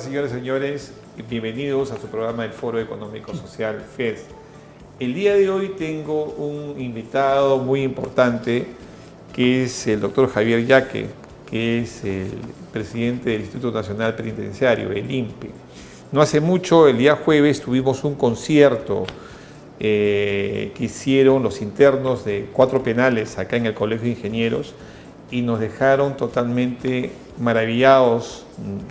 tardes, señores y señores. Bienvenidos a su programa del Foro Económico Social FES. El día de hoy tengo un invitado muy importante que es el doctor Javier Yaque, que es el presidente del Instituto Nacional Penitenciario, el INPE. No hace mucho, el día jueves, tuvimos un concierto que hicieron los internos de 4 penales acá en el Colegio de Ingenieros y nos dejaron totalmente maravillados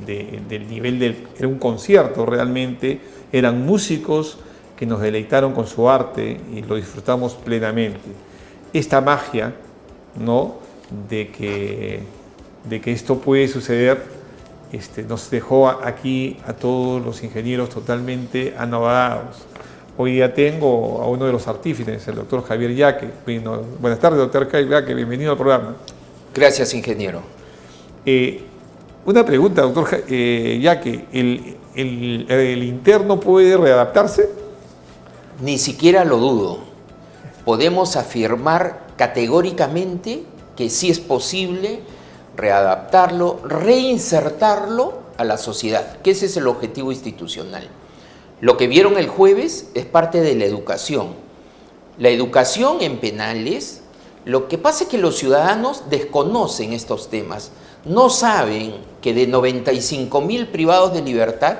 del nivel era un concierto realmente, eran músicos que nos deleitaron con su arte y lo disfrutamos plenamente. Esta magia, ¿no?, de que esto puede suceder, nos dejó aquí a todos los ingenieros totalmente anonadados. Hoy día tengo a uno de los artífices, el doctor Javier Yaque. Buenas tardes, doctor Javier Yaque, bienvenido al programa. Gracias, ingeniero. Una pregunta, doctor Yaque, ¿el interno puede readaptarse? Ni siquiera lo dudo. Podemos afirmar categóricamente que sí es posible readaptarlo, reinsertarlo a la sociedad, que ese es el objetivo institucional. Lo que vieron el jueves es parte de la educación. La educación en penales. Lo que pasa es que los ciudadanos desconocen estos temas, no saben que de 95.000 privados de libertad,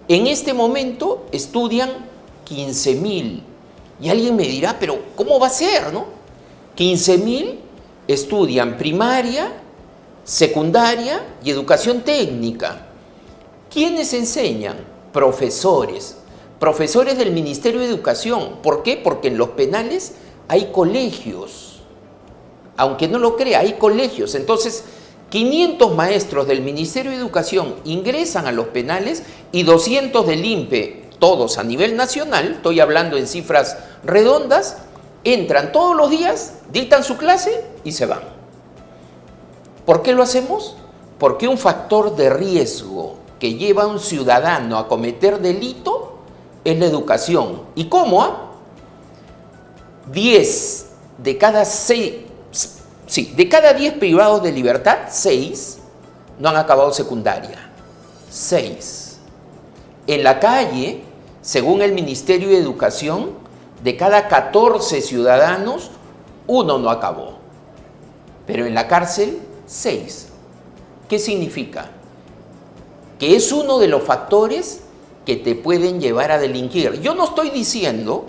en este momento estudian 15.000. Y alguien me dirá, pero ¿cómo va a ser, no? 15.000 estudian primaria, secundaria y educación técnica. ¿Quiénes enseñan? Profesores del Ministerio de Educación. ¿Por qué? Porque en los penales hay colegios. Aunque no lo crea, hay colegios. Entonces, 500 maestros del Ministerio de Educación ingresan a los penales y 200 del INPE, todos a nivel nacional, estoy hablando en cifras redondas, entran todos los días, dictan su clase y se van. ¿Por qué lo hacemos? Porque un factor de riesgo que lleva a un ciudadano a cometer delito es la educación. ¿Y cómo? 10 de cada 10 privados de libertad, 6 no han acabado secundaria. 6. En la calle, según el Ministerio de Educación, de cada 14 ciudadanos, 1 no acabó. Pero en la cárcel, 6. ¿Qué significa? Que es uno de los factores que te pueden llevar a delinquir. Yo no estoy diciendo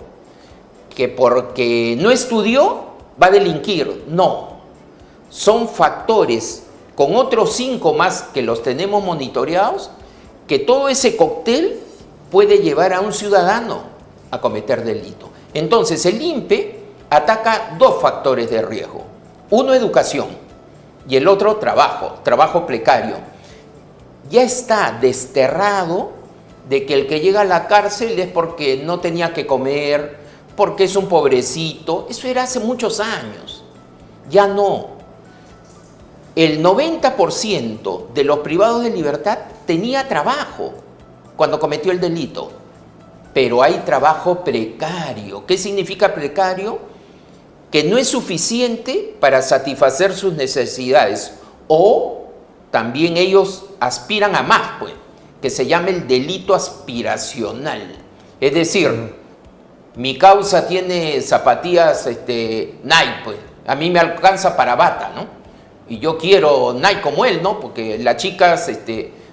que porque no estudió va a delinquir, no. Son factores con otros 5 más que los tenemos monitoreados, que todo ese cóctel puede llevar a un ciudadano a cometer delito. Entonces el INPE ataca 2 factores de riesgo. Uno, educación, y el otro, trabajo precario. Ya está desterrado de que el que llega a la cárcel es porque no tenía que comer, porque es un pobrecito. Eso era hace muchos años. Ya no. El 90% de los privados de libertad tenía trabajo cuando cometió el delito, pero hay trabajo precario. ¿Qué significa precario? Que no es suficiente para satisfacer sus necesidades, o también ellos aspiran a más, pues, que se llama el delito aspiracional. Es decir, mi causa tiene zapatillas Nike, pues, a mí me alcanza para bata, ¿no? Y yo quiero Nike como él, ¿no? Porque las chicas,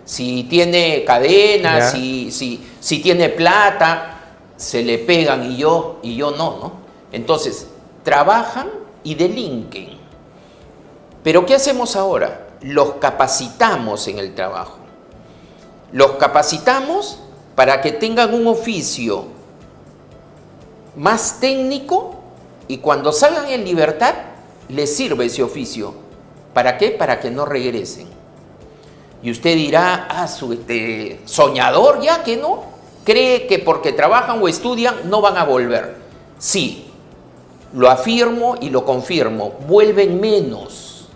si tiene cadenas, si tiene plata, se le pegan y yo no. Entonces, trabajan y delinquen. Pero ¿qué hacemos ahora? Los capacitamos en el trabajo. Los capacitamos para que tengan un oficio más técnico y cuando salgan en libertad les sirve ese oficio. ¿Para qué? Para que no regresen. Y usted dirá, soñador ya que no, cree que porque trabajan o estudian no van a volver. Sí, lo afirmo y lo confirmo, vuelven menos.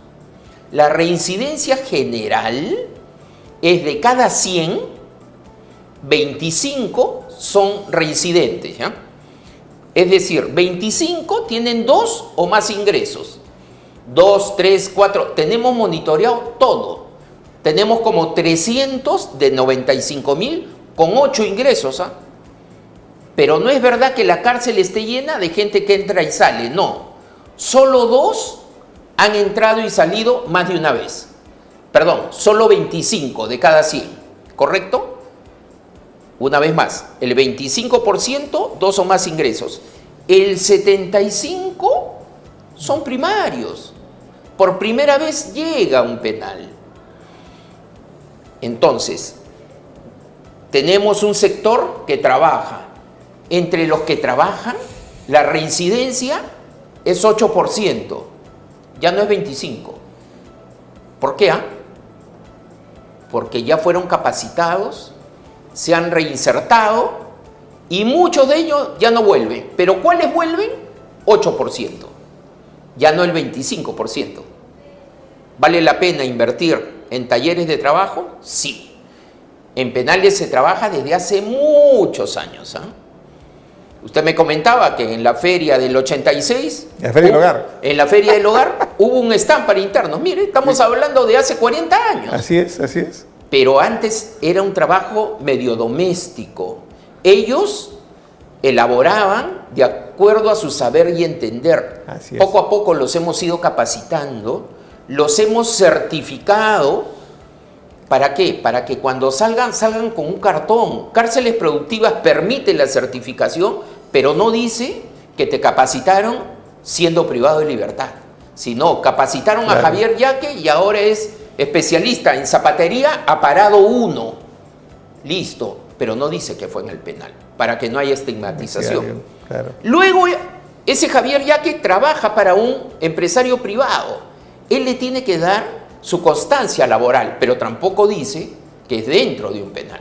La reincidencia general es de cada 100, 25 son reincidentes, ¿ya? Es decir, 25 tienen 2 o más ingresos. 2, 3, 4, tenemos monitoreado todo. tenemos como 300 de 95.000 con 8 ingresos. Pero no es verdad que la cárcel esté llena de gente que entra y sale, no. Solo 2 han entrado y salido más de una vez. Perdón, solo 25 de cada 100, ¿correcto? Una vez más, el 25%, 2 o más ingresos. El 75% son primarios. Por primera vez llega un penal. Entonces, tenemos un sector que trabaja. Entre los que trabajan, la reincidencia es 8%, ya no es 25%. ¿Por qué? Porque ya fueron capacitados, se han reinsertado y muchos de ellos ya no vuelven. ¿Pero cuáles vuelven? 8%, ya no el 25%. ¿Vale la pena invertir en talleres de trabajo? Sí. En penales se trabaja desde hace muchos años. Usted me comentaba que en la feria del 86, en la feria del hogar, en la feria del hogar hubo un stand para internos. Mire, estamos hablando de hace 40 años. Así es, así es. Pero antes era un trabajo medio doméstico. Ellos elaboraban de acuerdo a su saber y entender. Así es. Poco a poco los hemos ido capacitando, los hemos certificado. ¿Para qué? Para que cuando salgan con un cartón. Cárceles Productivas permite la certificación, pero no dice que te capacitaron siendo privado de libertad. Sino, capacitaron a Javier Yaque y ahora es especialista en zapatería aparado 1. Listo, pero no dice que fue en el penal, para que no haya estigmatización. Claro. Luego, ese Javier Yaque trabaja para un empresario privado. Él le tiene que dar su constancia laboral, pero tampoco dice que es dentro de un penal.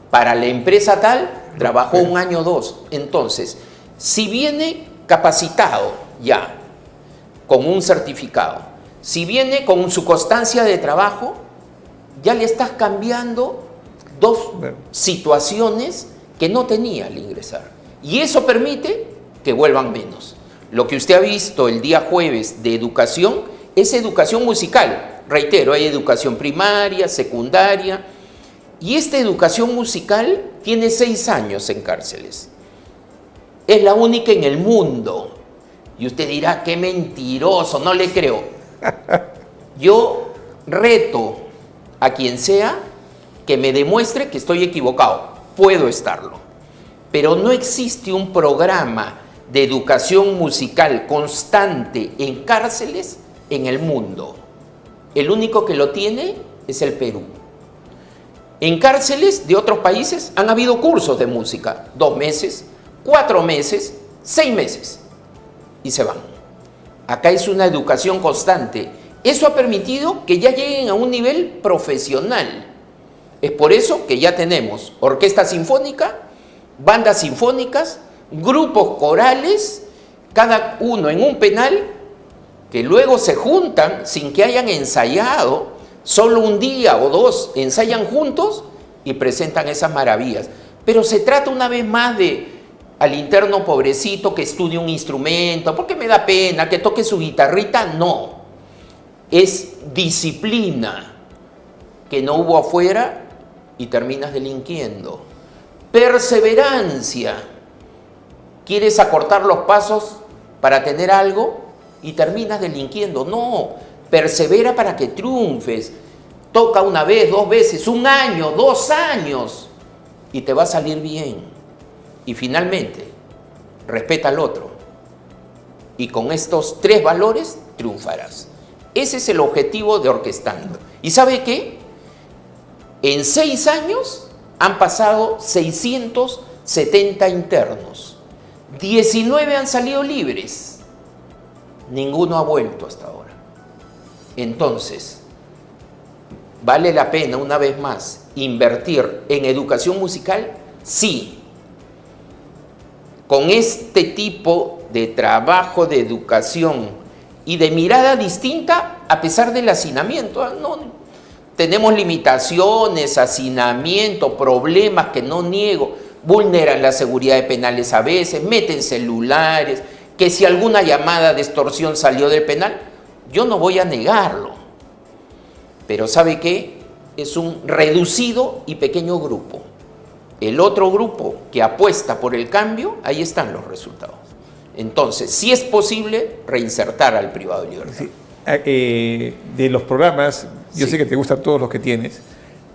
Para la empresa tal, trabajó 1 año o 2. Entonces, si viene capacitado ya, con un certificado, si viene con su constancia de trabajo, ya le estás cambiando 2 situaciones que no tenía al ingresar. Y eso permite que vuelvan menos. Lo que usted ha visto el día jueves de educación es educación musical. Reitero, hay educación primaria, secundaria, y esta educación musical tiene 6 años en cárceles. Es la única en el mundo. Y usted dirá, qué mentiroso, no le creo. Yo reto a quien sea que me demuestre que estoy equivocado. Puedo estarlo. Pero no existe un programa de educación musical constante en cárceles en el mundo. El único que lo tiene es el Perú. En cárceles de otros países han habido cursos de música, 2 meses, 4 meses, 6 meses, y se van. Acá es una educación constante. Eso ha permitido que ya lleguen a un nivel profesional. Es por eso que ya tenemos orquesta sinfónica, bandas sinfónicas, grupos corales, cada uno en un penal, que luego se juntan sin que hayan ensayado, solo 1 día o 2 ensayan juntos y presentan esas maravillas. Pero se trata una vez más de al interno pobrecito que estudie un instrumento, porque me da pena que toque su guitarrita. No, es disciplina que no hubo afuera y terminas delinquiendo. Perseverancia, quieres acortar los pasos para tener algo y terminas delinquiendo. No, persevera para que triunfes. Toca 1 vez, 2 veces, 1 año, 2 años y te va a salir bien. Y finalmente, respeta al otro. Y con estos 3 valores triunfarás. Ese es el objetivo de Orquestando. ¿Y sabe qué? En 6 años han pasado 670 internos. 19 han salido libres. Ninguno ha vuelto hasta ahora. Entonces, ¿vale la pena una vez más invertir en educación musical? Sí. Con este tipo de trabajo de educación y de mirada distinta a pesar del hacinamiento. No, tenemos limitaciones, hacinamiento, problemas que no niego, vulneran la seguridad de penales a veces, meten celulares, que si alguna llamada de extorsión salió del penal, yo no voy a negarlo. Pero ¿sabe qué? es un reducido y pequeño grupo. El otro grupo que apuesta por el cambio, ahí están los resultados. Entonces, sí es posible reinsertar al privado de libertad. Sí. De los programas, yo Sí. sé que te gustan todos los que tienes,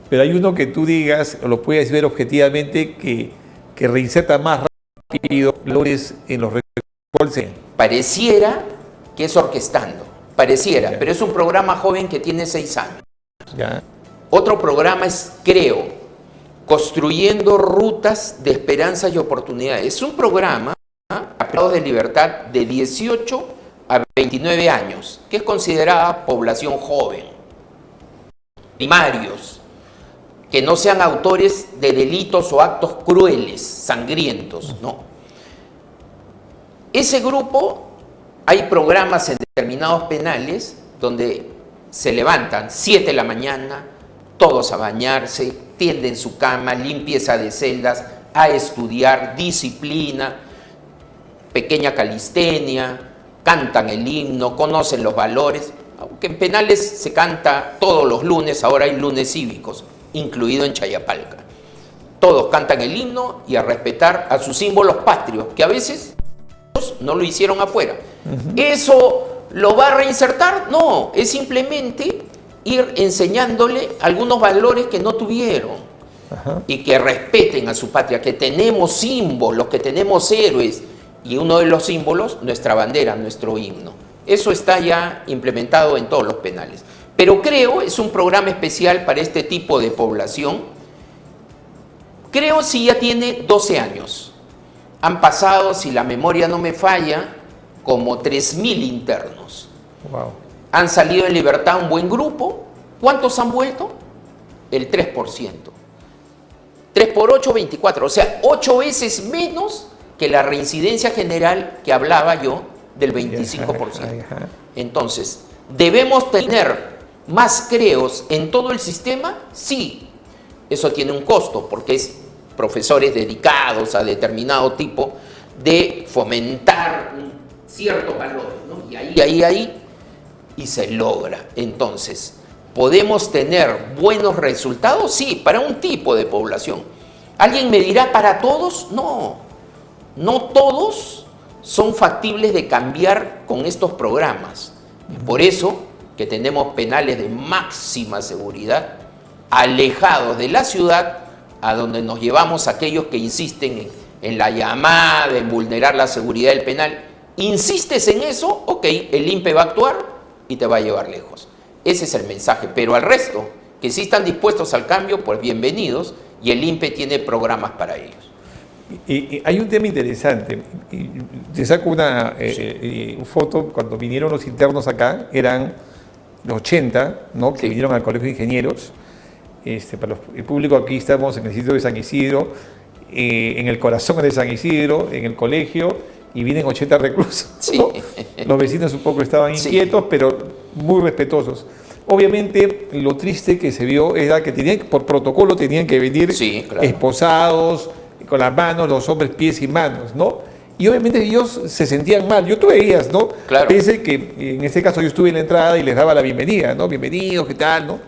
pero hay uno que tú digas, o lo puedes ver objetivamente, que reinserta más rápido logres en los recursos. Pareciera que es orquestando, pareciera, Ya. pero es un programa joven que tiene 6 años. ¿Ya? Otro programa es Creo, Construyendo Rutas de Esperanza y Oportunidades. Es un programa a privados de libertad de 18 a 29 años, que es considerada población joven. Primarios, que no sean autores de delitos o actos crueles, sangrientos, no. Ese grupo, hay programas en determinados penales donde se levantan 7 de la mañana, todos a bañarse, tienden su cama, limpieza de celdas, a estudiar, disciplina, pequeña calistenia, cantan el himno, conocen los valores, aunque en penales se canta todos los lunes, ahora hay lunes cívicos, incluido en Chayapalca. Todos cantan el himno y a respetar a sus símbolos patrios, que a veces no lo hicieron afuera. ¿Eso lo va a reinsertar? No, es simplemente ir enseñándole algunos valores que no tuvieron. Ajá. Y que respeten a su patria, que tenemos símbolos, que tenemos héroes, y uno de los símbolos, nuestra bandera, nuestro himno. Eso está ya implementado en todos los penales. Pero Creo es un programa especial para este tipo de población. Creo sí ya tiene 12 años. Han pasado, si la memoria no me falla, como 3.000 internos. Wow. Han salido en libertad un buen grupo. ¿Cuántos han vuelto? El 3%. 3 por 8, 24. O sea, 8 veces menos que la reincidencia general que hablaba yo del 25%. Ajá. Entonces, ¿debemos tener más creos en todo el sistema? Sí. Eso tiene un costo porque es profesores dedicados a determinado tipo de fomentar ciertos valores, ¿no? Y ahí, y se logra. Entonces, ¿podemos tener buenos resultados? Sí, para un tipo de población. ¿Alguien me dirá para todos? No, no todos son factibles de cambiar con estos programas. Es por eso que tenemos penales de máxima seguridad, alejados de la ciudad, a donde nos llevamos a aquellos que insisten en la llamada, en vulnerar la seguridad del penal. Insistes en eso, ok, el INPE va a actuar y te va a llevar lejos. Ese es el mensaje, pero al resto, que sí están dispuestos al cambio, pues bienvenidos, y el INPE tiene programas para ellos. Y hay un tema interesante. Y te saco una foto cuando vinieron los internos acá, eran los 80, ¿no? Que Sí. vinieron al Colegio de Ingenieros. Para el público, aquí estamos en el sitio de San Isidro, en el corazón de San Isidro, en el colegio, y vienen 80 reclusos. Sí. ¿no? Los vecinos un poco estaban Sí. inquietos, pero muy respetuosos. Obviamente, lo triste que se vio era que tenían, por protocolo tenían que venir Sí, claro. esposados, con las manos, los hombres, pies y manos, ¿no? Y obviamente ellos se sentían mal. Tú veías, ¿no? Claro. Pese que en este caso yo estuve en la entrada y les daba la bienvenida, ¿no? Bienvenidos, ¿qué tal, no?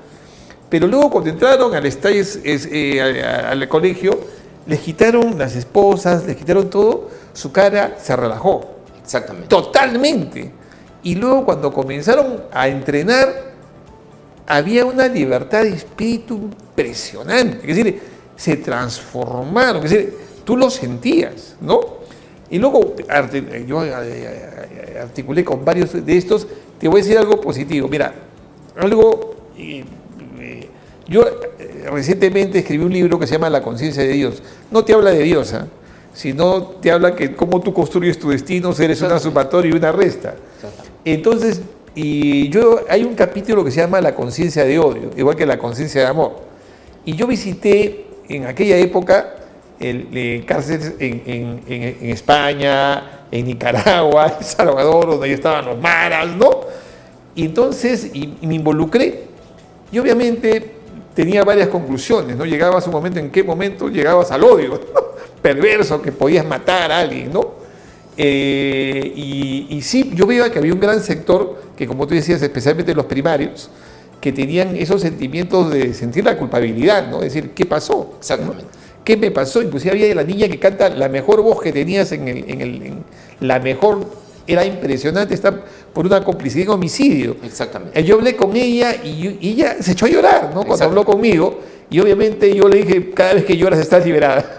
Pero luego cuando entraron al colegio, les quitaron las esposas, les quitaron todo, su cara se relajó. Exactamente. Totalmente. Y luego cuando comenzaron a entrenar, había una libertad de espíritu impresionante. Es decir, se transformaron. Es decir, tú lo sentías, ¿no? Y luego yo articulé con varios de estos. Te voy a decir algo positivo. Mira, algo... Yo recientemente escribí un libro que se llama La conciencia de Dios. No te habla de Dios, ¿eh? Sino te habla que cómo tú construyes tu destino, si eres una sumatoria y una resta. Entonces, hay un capítulo que se llama La conciencia de odio, igual que la conciencia de amor. Y yo visité en aquella época cárceles en España, en Nicaragua, en Salvador, donde ahí estaban los maras, ¿no? Y entonces, y me involucré. Y obviamente tenía varias conclusiones, ¿no? Llegabas a un momento, ¿en qué momento llegabas al odio, ¿no? Perverso, que podías matar a alguien, ¿no? Y sí, yo veía que había un gran sector, que como tú decías, especialmente los primarios, que tenían esos sentimientos de sentir la culpabilidad, ¿no? Es decir, ¿qué pasó? Exactamente. ¿No? ¿Qué me pasó? Inclusive había la niña que canta la mejor voz que tenías la mejor, era impresionante, está por una complicidad en homicidio. Exactamente. Yo hablé con ella y ella se echó a llorar, ¿no? Cuando habló conmigo, y obviamente yo le dije, cada vez que lloras estás liberada.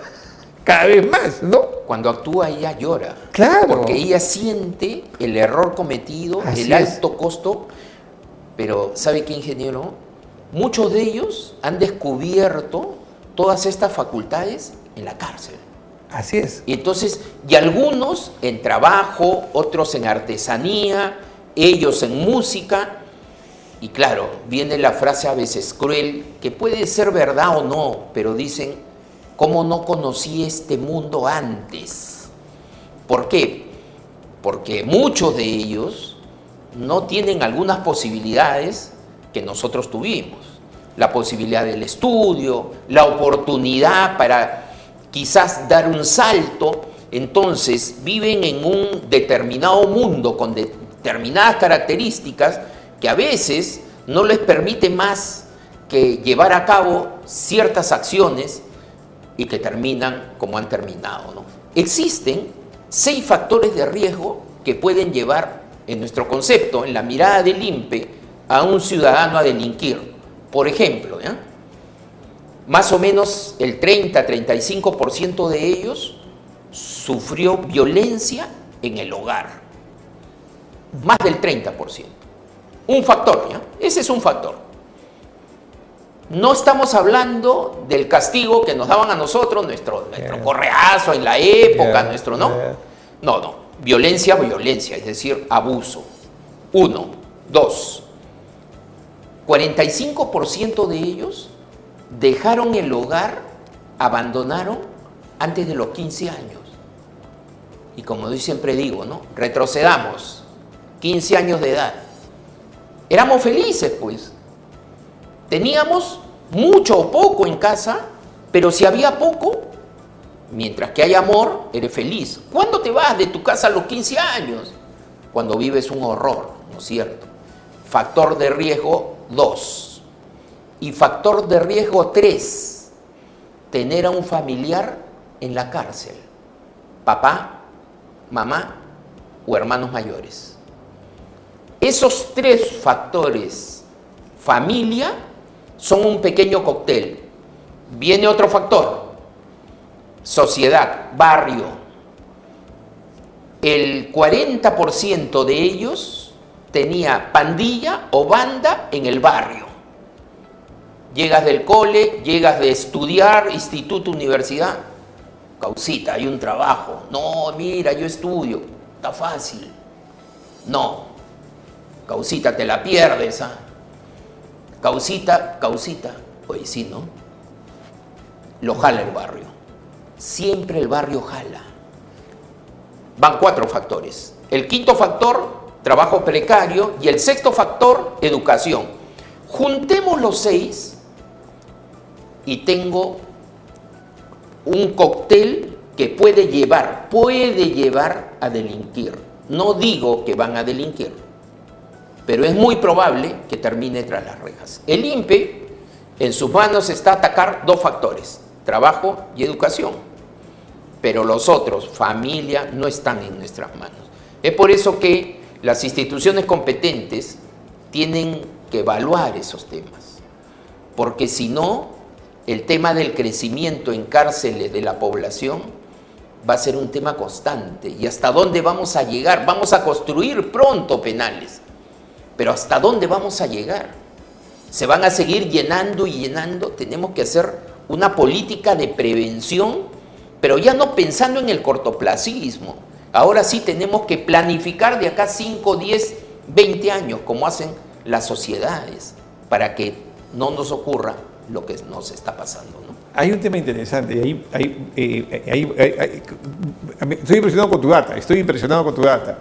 Cada vez más, ¿no? Cuando actúa ella llora. Claro. Porque ella siente el error cometido, Así el alto costo. Pero, ¿sabe qué, ingeniero? Muchos de ellos han descubierto todas estas facultades en la cárcel. Así es. Y entonces, y algunos en trabajo, otros en artesanía, ellos en música. Y claro, viene la frase a veces cruel, que puede ser verdad o no, pero dicen, ¿cómo no conocí este mundo antes? ¿Por qué? Porque muchos de ellos no tienen algunas posibilidades que nosotros tuvimos. La posibilidad del estudio, la oportunidad para quizás dar un salto. Entonces viven en un determinado mundo con determinadas características que a veces no les permite más que llevar a cabo ciertas acciones y que terminan como han terminado, ¿no? Existen 6 factores de riesgo que pueden llevar, en nuestro concepto, en la mirada del INPE, a un ciudadano a delinquir. Por ejemplo, ¿ya? Más o menos el 30-35% de ellos sufrió violencia en el hogar. Más del 30%. Un factor, ¿ya? Ese es un factor. No estamos hablando del castigo que nos daban a nosotros, nuestro correazo en la época, nuestro, ¿no? No. Violencia, es decir, abuso. 1. 2. 45% de ellos dejaron el hogar, abandonaron antes de los 15 años. Y como yo siempre digo, ¿no? Retrocedamos. 15 años de edad. Éramos felices, pues. Teníamos mucho o poco en casa, pero si había poco, mientras que hay amor, eres feliz. ¿Cuándo te vas de tu casa a los 15 años? Cuando vives un horror, ¿no es cierto? Factor de riesgo 2. Y factor de riesgo 3, tener a un familiar en la cárcel. Papá, mamá o hermanos mayores. Esos 3 factores, familia, son un pequeño cóctel. Viene otro factor, sociedad, barrio. El 40% de ellos tenía pandilla o banda en el barrio. Llegas del cole, llegas de estudiar, instituto, universidad. Causita, hay un trabajo. No, mira, yo estudio. Está fácil. No. Causita, te la pierdes, ¿ah? Causita. Pues sí, ¿no? Lo jala el barrio. Siempre el barrio jala. Van 4 factores. El 5.º factor, trabajo precario. Y el 6.º factor, educación. Juntemos los 6 y tengo un cóctel que puede llevar a delinquir. No digo que van a delinquir, pero es muy probable que termine tras las rejas. El INPE, en sus manos está atacar 2 factores, trabajo y educación, pero los otros, familia, no están en nuestras manos. Es por eso que las instituciones competentes tienen que evaluar esos temas, porque si no, el tema del crecimiento en cárceles de la población va a ser un tema constante. ¿Y hasta dónde vamos a llegar? Vamos a construir pronto penales, pero ¿hasta dónde vamos a llegar? Se van a seguir llenando y llenando. Tenemos que hacer una política de prevención, pero ya no pensando en el cortoplacismo. Ahora sí tenemos que planificar de acá 5, 10, 20 años, como hacen las sociedades, para que no nos ocurra lo que nos está pasando, ¿no? Hay un tema interesante, y estoy impresionado con tu data.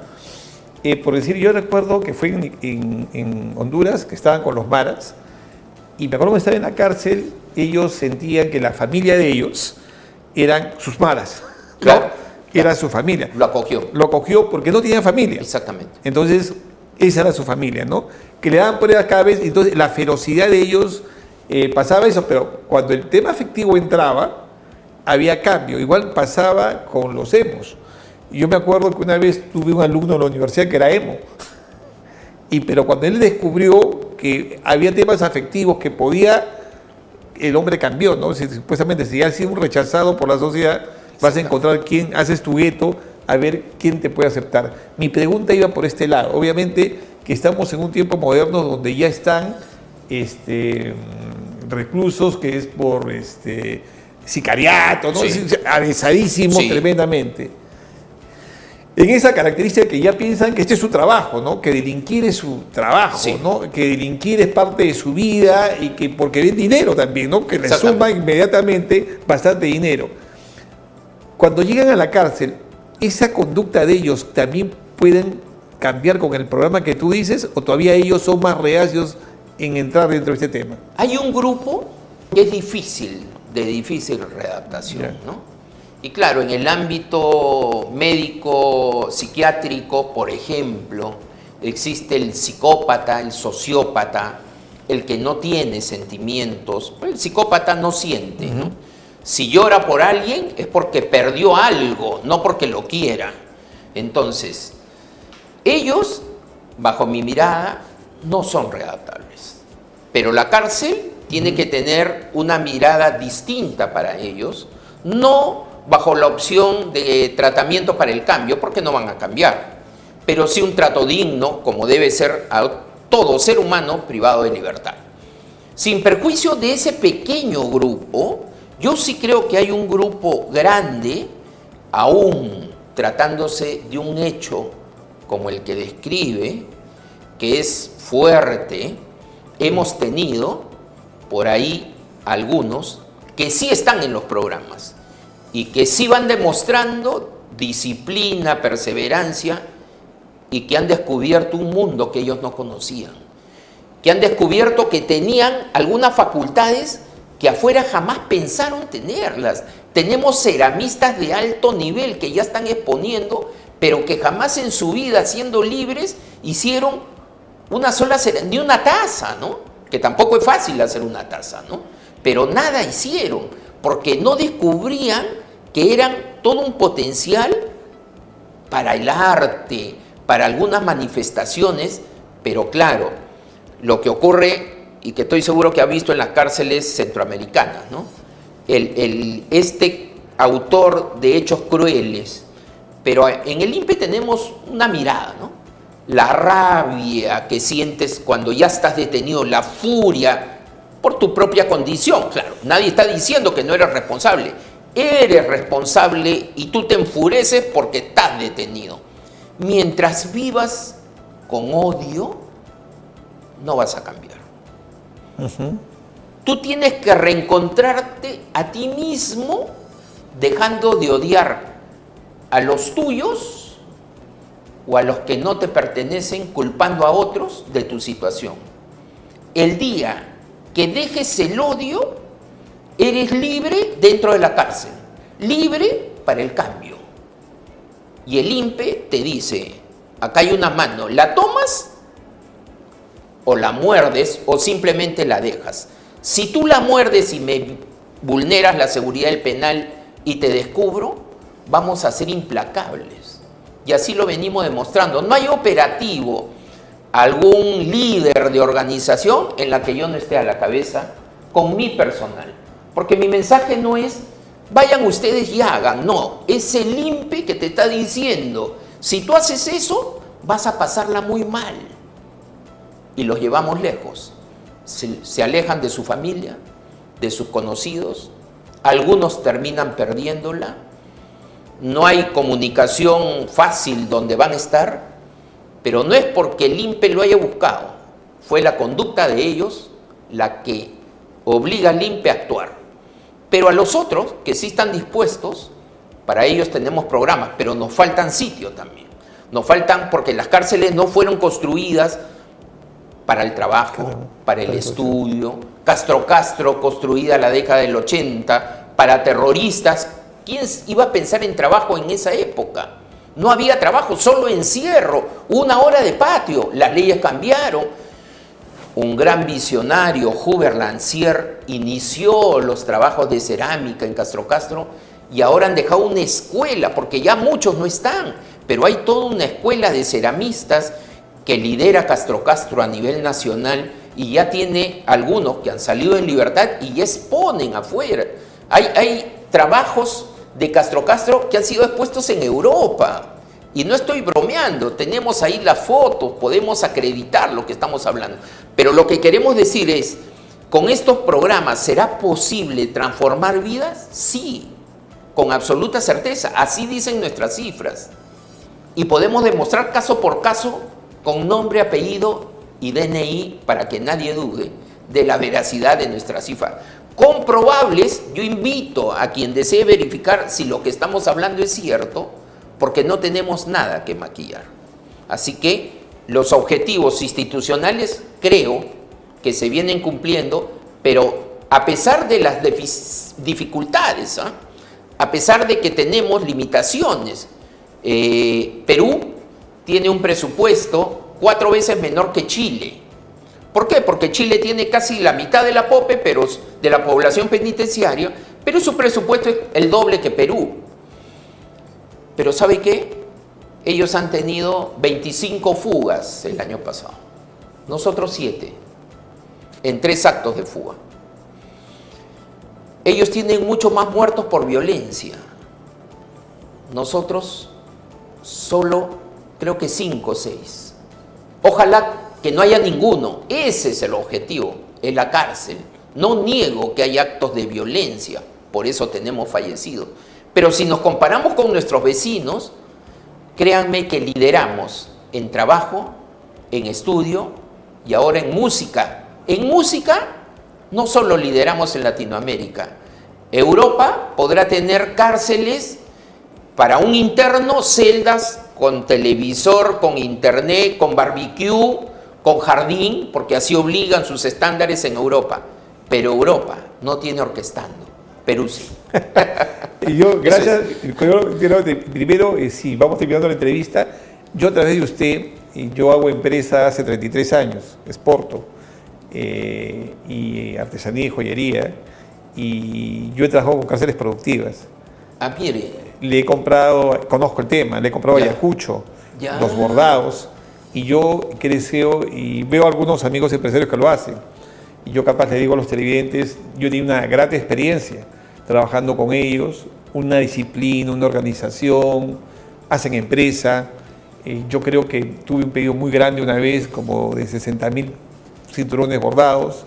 Por decir, yo recuerdo que fue en Honduras, que estaban con los maras, y me acuerdo que estaba en la cárcel, ellos sentían que la familia de ellos eran sus maras, ¿no? Claro. Era su familia. Lo acogió. Lo acogió porque no tenía familia. Exactamente. Entonces, esa era su familia, ¿no? Que le daban pruebas cada vez, entonces la ferocidad de ellos pasaba eso, pero cuando el tema afectivo entraba, había cambio. Igual pasaba con los emos. Yo me acuerdo que una vez tuve un alumno en la universidad que era emo, pero cuando él descubrió que había temas afectivos que podía, el hombre cambió, ¿no? Supuestamente, si has sido un rechazado por la sociedad, vas a encontrar quién, haces tu gueto, a ver quién te puede aceptar. Mi pregunta iba por este lado. Obviamente que estamos en un tiempo moderno donde ya están reclusos, que es por sicariato, ¿no? Sí. Avesadísimos Sí. tremendamente. En esa característica que ya piensan que este es su trabajo, ¿no? Que delinquir es su trabajo, Sí. ¿no? Que delinquir es parte de su vida y que porque ven dinero también, ¿no? Que le suma inmediatamente bastante dinero. Cuando llegan a la cárcel, ¿esa conducta de ellos también pueden cambiar con el programa que tú dices o todavía ellos son más reacios en entrar dentro de este tema? Hay un grupo que es difícil, de difícil redactación, Ya. ¿no? Y claro, en el ámbito médico, psiquiátrico, por ejemplo, existe el psicópata, el sociópata, el que no tiene sentimientos. El psicópata no siente, ¿no? Si llora por alguien es porque perdió algo, no porque lo quiera. Entonces, ellos, bajo mi mirada, no son redactables. Pero la cárcel tiene que tener una mirada distinta para ellos, no bajo la opción de tratamiento para el cambio, porque no van a cambiar, pero sí un trato digno, como debe ser a todo ser humano privado de libertad. Sin perjuicio de ese pequeño grupo, yo sí creo que hay un grupo grande, aún tratándose de un hecho como el que describe, que es fuerte. Hemos tenido por ahí algunos que sí están en los programas y que sí van demostrando disciplina, perseverancia y que han descubierto un mundo que ellos no conocían, que han descubierto que tenían algunas facultades que afuera jamás pensaron tenerlas. Tenemos ceramistas de alto nivel que ya están exponiendo, pero que jamás en su vida, siendo libres, hicieron una sola ni una taza, ¿no? Que tampoco es fácil hacer una taza, ¿no? Pero nada hicieron, porque no descubrían que eran todo un potencial para el arte, para algunas manifestaciones, pero claro, lo que ocurre, y que estoy seguro que ha visto en las cárceles centroamericanas, ¿no? Este autor de Hechos Crueles, pero en el INPE tenemos una mirada, ¿no? La rabia que sientes cuando ya estás detenido, la furia por tu propia condición. Claro, nadie está diciendo que no eres responsable. Eres responsable y tú te enfureces porque estás detenido. Mientras vivas con odio, no vas a cambiar. Tú tienes que reencontrarte a ti mismo dejando de odiar a los tuyos o a los que no te pertenecen, culpando a otros de tu situación. El día que dejes el odio, eres libre dentro de la cárcel, libre para el cambio. Y el INPE te dice, acá hay una mano, ¿la tomas o la muerdes o simplemente la dejas? Si tú la muerdes y me vulneras la seguridad del penal y te descubro, vamos a ser implacables. Y así lo venimos demostrando. No hay operativo, algún líder de organización en la que yo no esté a la cabeza con mi personal. Porque mi mensaje no es, vayan ustedes y hagan. No, es el INPE que te está diciendo, si tú haces eso, vas a pasarla muy mal. Y los llevamos lejos. Se alejan de su familia, de sus conocidos. Algunos terminan perdiéndola. No hay comunicación fácil donde van a estar, pero no es porque el INPE lo haya buscado. Fue la conducta de ellos la que obliga al INPE a actuar. Pero a los otros que sí están dispuestos, para ellos tenemos programas, pero nos faltan sitios también. Nos faltan porque las cárceles no fueron construidas para el trabajo, para el estudio. Castro, construida en la década del 80, para terroristas. ¿Quién iba a pensar en trabajo en esa época? No había trabajo, solo encierro, 1 hora de patio. Las leyes cambiaron. Un gran visionario, Hubert Lancier, inició los trabajos de cerámica en Castro Castro y ahora han dejado una escuela, porque ya muchos no están, pero hay toda una escuela de ceramistas que lidera Castro Castro a nivel nacional y ya tiene algunos que han salido en libertad y ya exponen afuera. Hay trabajos de Castro Castro que han sido expuestos en Europa. Y no estoy bromeando, tenemos ahí las fotos, podemos acreditar lo que estamos hablando. Pero lo que queremos decir es, ¿con estos programas será posible transformar vidas? Sí, con absoluta certeza. Así dicen nuestras cifras. Y podemos demostrar caso por caso, con nombre, apellido y DNI, para que nadie dude de la veracidad de nuestra cifra. Comprobables, yo invito a quien desee verificar si lo que estamos hablando es cierto, porque no tenemos nada que maquillar. Así que los objetivos institucionales creo que se vienen cumpliendo, pero a pesar de las dificultades, a pesar de que tenemos limitaciones, Perú tiene un presupuesto 4 veces menor que Chile. ¿Por qué? Porque Chile tiene casi la mitad de la POPE, pero de la población penitenciaria, pero su presupuesto es el doble que Perú. Pero ¿sabe qué? Ellos han tenido 25 fugas el año pasado. Nosotros 7, en 3 actos de fuga. Ellos tienen mucho más muertos por violencia. Nosotros solo creo que 5 o 6. Ojalá que no haya ninguno. Ese es el objetivo, en la cárcel. No niego que hay actos de violencia, por eso tenemos fallecidos. Pero si nos comparamos con nuestros vecinos, créanme que lideramos en trabajo, en estudio y ahora en música. En música no solo lideramos en Latinoamérica. Europa podrá tener cárceles para un interno, celdas con televisor, con internet, con barbecue, con jardín, porque así obligan sus estándares en Europa. Pero Europa no tiene orquestando. Perú sí. Y yo, gracias, primero, sí, vamos terminando la entrevista. Yo a través de usted, yo hago empresa hace 33 años, exporto, y artesanía y joyería, y yo he trabajado con cárceles productivas. Ah, mire. Le he comprado, conozco el tema, le he comprado ayacucho, los bordados, y yo que deseo, y veo a algunos amigos empresarios que lo hacen, y yo capaz le digo a los televidentes, yo tengo una grata experiencia trabajando con ellos, una disciplina, una organización, hacen empresa. Yo creo que tuve un pedido muy grande una vez, como de 60.000 cinturones bordados,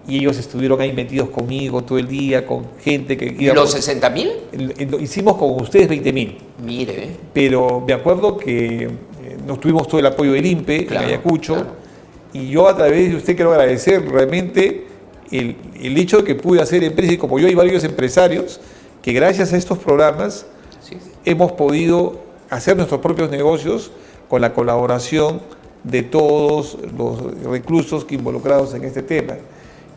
y ellos estuvieron ahí metidos conmigo todo el día, con gente que iba... ¿Los 60.000? Hicimos con ustedes 20.000. Mire. Pero me acuerdo que nos tuvimos todo el apoyo del INPE, claro, en Ayacucho, claro. Y yo a través de usted quiero agradecer realmente el hecho de que pude hacer empresa, y como yo hay varios empresarios, que gracias a estos programas hemos podido hacer nuestros propios negocios con la colaboración de todos los reclusos que involucrados en este tema.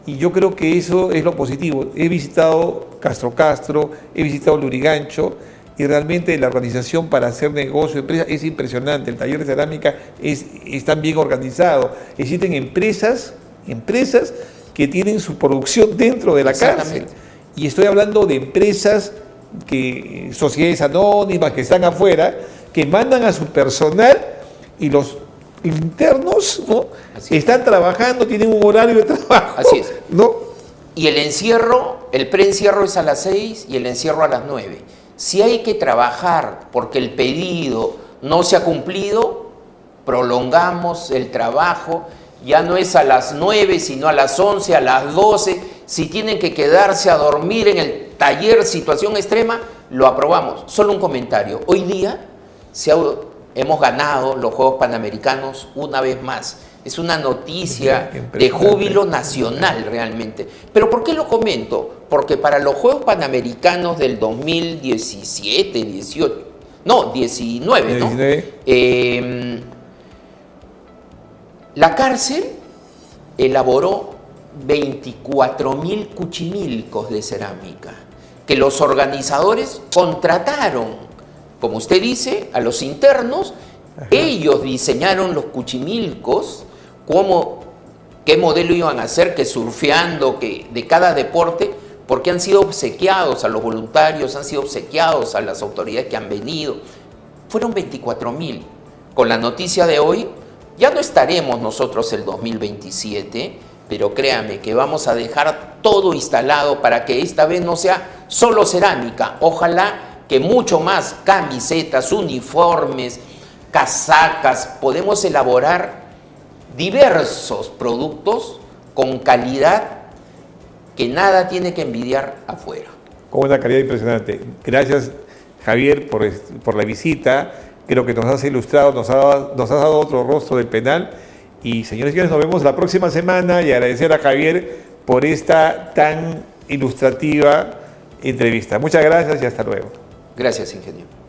Y yo creo que eso es lo positivo. He visitado Castro Castro, he visitado Lurigancho, y realmente la organización para hacer negocio, empresa, es impresionante. El taller de cerámica es tan bien organizado. Existen empresas que tienen su producción dentro de la cárcel. Y estoy hablando de empresas, sociedades anónimas que están afuera, que mandan a su personal y los internos, ¿no? Están trabajando, tienen un horario de trabajo. Así es. ¿No? Y el encierro, el preencierro es a las 6 y el encierro a las 9. Si hay que trabajar porque el pedido no se ha cumplido, prolongamos el trabajo. Ya no es a las 9, sino a las 11, a las 12. Si tienen que quedarse a dormir en el taller, situación extrema, lo aprobamos. Solo un comentario. Hoy día hemos ganado los Juegos Panamericanos una vez más. Es una noticia de júbilo nacional realmente. ¿Pero por qué lo comento? Porque para los Juegos Panamericanos del 2017, 18, no, 19, ¿no? 19. La cárcel elaboró 24.000 cuchimilcos de cerámica que los organizadores contrataron como usted dice, a los internos. Ellos diseñaron los cuchimilcos, qué modelo iban a hacer, que surfeando, que de cada deporte, porque han sido obsequiados a los voluntarios, han sido obsequiados a las autoridades que han venido. Fueron 24,000. Con la noticia de hoy, ya no estaremos nosotros el 2027, pero créame que vamos a dejar todo instalado para que esta vez no sea solo cerámica. Ojalá que mucho más camisetas, uniformes, casacas, podemos elaborar diversos productos con calidad que nada tiene que envidiar afuera. Con una calidad impresionante. Gracias, Javier, por la visita. Creo que nos has ilustrado, nos has dado otro rostro del penal. Y señores y señores, nos vemos la próxima semana y agradecer a Javier por esta tan ilustrativa entrevista. Muchas gracias y hasta luego. Gracias, ingeniero.